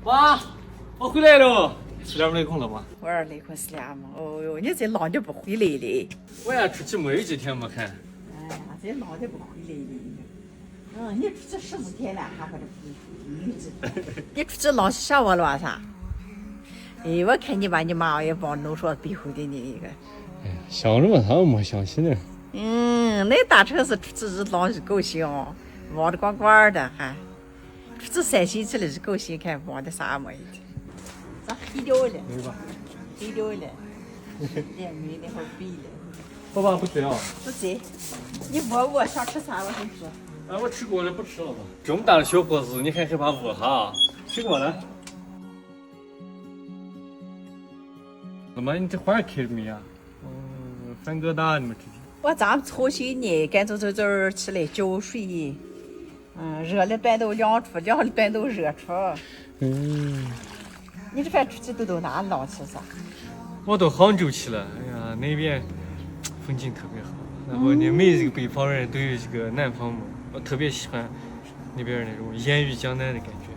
妈，我回来了，吃点内功了吗？我儿内功是俩嘛？哦哟，你这老就不回来嘞！我也出去没几天没看。哎呀，这老就不回来嘞！你出去十几天了，还不你出去老是想我了啥？哎，我看你把你妈也帮弄说背后的你一个。哎呀，想着嘛，他们没想起呢。那大城市出去日老是高兴，望着光光的还。出去散心去了是高兴，看望的啥没的。咋黑掉了？对吧？黑掉了，脸没那会儿白了。爸爸不在啊？不在。你问我想吃啥，我跟你说。哎，我吃过了，不吃了吧？这么大的小伙子，你还害怕饿哈？吃过了。怎么你这花开了没啊？翻疙瘩你们这。我咱们操心呢，赶走起来浇水，热了半都凉出，凉了半都热出。你这饭出去都到哪浪去噻？我到杭州去了，哎呀，那边风景特别好。然后呢，每一个北方人都有这个南方梦，我特别喜欢那边那种烟雨江南的感觉。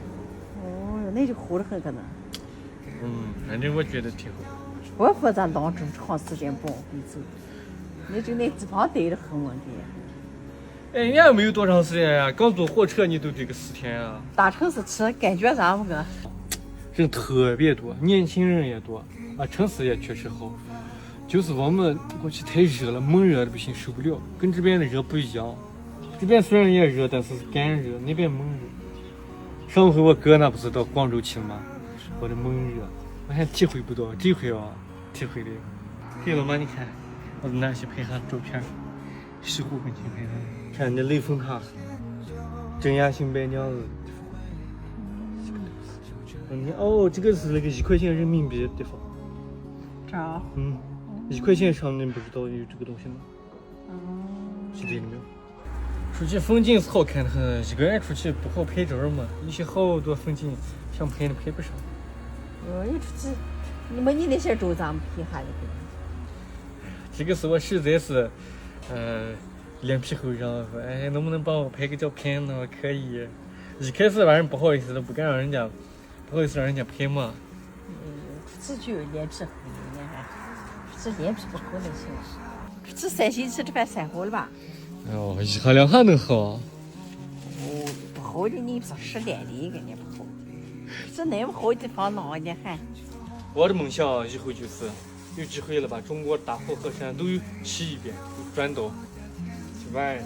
哦，那就好得很可能。反正我觉得挺好。我说咱杭州长时间不往回走，你就那地方待得很稳定。哎，人家没有多长时间呀，刚坐火车你都得个4天啊。大城市吃感觉咋个？人特别多，年轻人也多啊，城市也确实好。就是我们过去太热了，闷热的不行，受不了，跟这边的热不一样。这边虽然也热，但是干热，那边闷热。上回我哥那不是到广州去了吗？我的闷热，我还体会不到，这回啊，体会的。对了吗？你看，我拿去拍下照片，石湖跟前拍的。看那雷峰塔，镇压新白娘子。你哦，这个是那个1块钱人民币的地方。这儿。1块钱上你不知道有这个东西吗？记得了没有？出去风景是好看的很，一个人出去不好拍照嘛，有些好多风景想拍的拍不上。你出去，你那些照咱们拍下来的。这个是我实在是，脸皮厚上，说哎，能不能帮我拍个照片呢？可以。一开始反正不好意思都不敢让人家，不好意思让人家拍嘛。出去就有脸皮厚的，你看，出去脸皮不厚那行。出去散心吃这饭散好了吧？哦，一下两下能好。不好的你不是失恋的一个，你不好的。这那么好的地方哪你看？我的梦想以后就是有机会了把中国大好河山都去一遍，都转到去玩。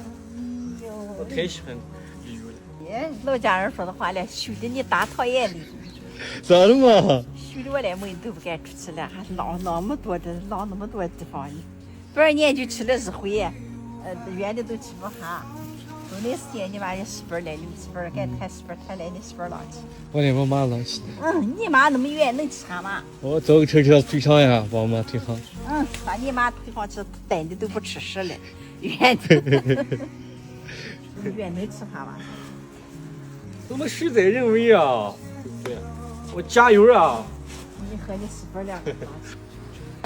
我太喜欢旅游了。老家人说的话了，羞得你大讨厌的。咋了嘛？羞得我连门都不敢出去了，还浪那么多地方呢。多少年就去了1回，远的都去不下。都那时间你妈你媳妇来，你媳妇该谈媳妇谈来你媳妇浪去。我连我妈浪去。你妈那么远能去啥嘛？我坐个车推上呀，把我妈推上。把你妈推上去，带的都不吃屎了，远的。远能吃啥嘛？我们事在人为啊，对不对？我加油啊！你和你媳妇两个。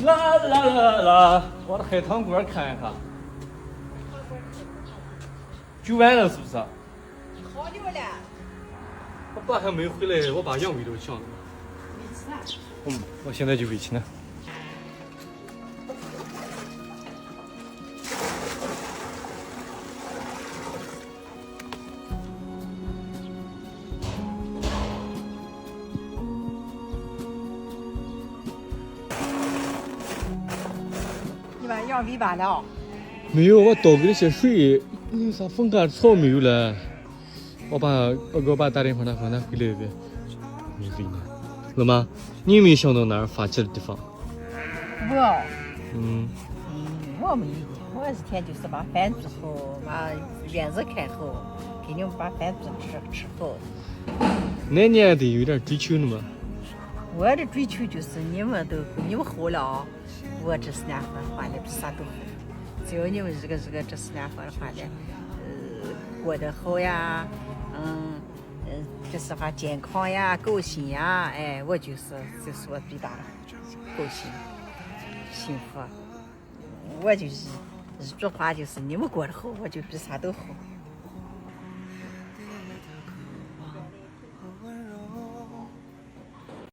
啦啦啦啦！我的海棠果看一下，就完了是不是？好久了。我爸还没回来，我把羊喂都想了。没吃。我现在就喂去呢。你把羊喂罢了？没有，我倒给那些水，那啥风干草没有了。我给我爸打电话，他说他回来呗。没喂呢。老妈，你有没有想到哪儿发起的地方？我。我没有，我一天就是把饭做好，把院子看好，给你们把饭吃好。那你也得有点追求的嘛。我的追求就是你们好了，我这4年份的话呢，啥都好。只要你们这4年份的话呢，过得好呀，就是话健康呀，高兴呀，哎，我就是我最大的高兴、幸福。我就是一句话，就是你们过得好，我就比啥都好。